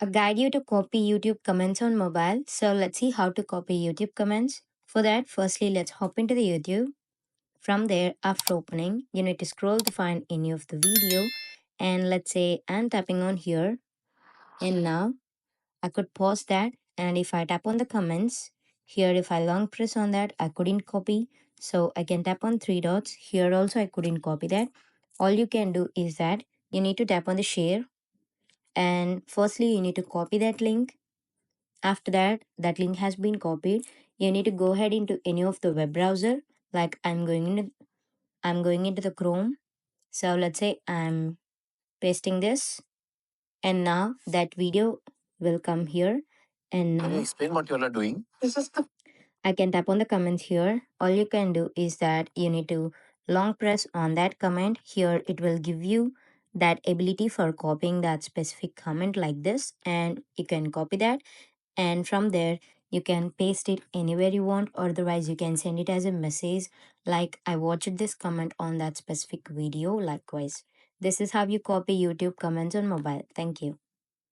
a guide you to copy YouTube comments on mobile. So let's see how to copy YouTube comments. For that, firstly, let's hop into the YouTube. From there, after opening, you need to scroll to find any of the video. And let's say I'm tapping on here. And now I could pause that. And if I tap on the comments, here if I long press on that, I couldn't copy. So I can tap on three dots. Here also I couldn't copy that. All you can do is that you need to tap on the share. And firstly, you need to copy that link. After that, that link has been copied. You need to go ahead into any of the web browser. Like I'm going into the Chrome. So let's say I'm pasting this, and now that video will come here. And Can you now explain what you all are doing? I can tap on the comments here. All you can do is that you need to long press on that comment. Here it will give you that ability for copying that specific comment like this, and you can copy that, and from there you can paste it anywhere you want. Otherwise you can send it as a message like I watched this comment on that specific video. Likewise, this is how you copy YouTube comments on mobile. Thank you.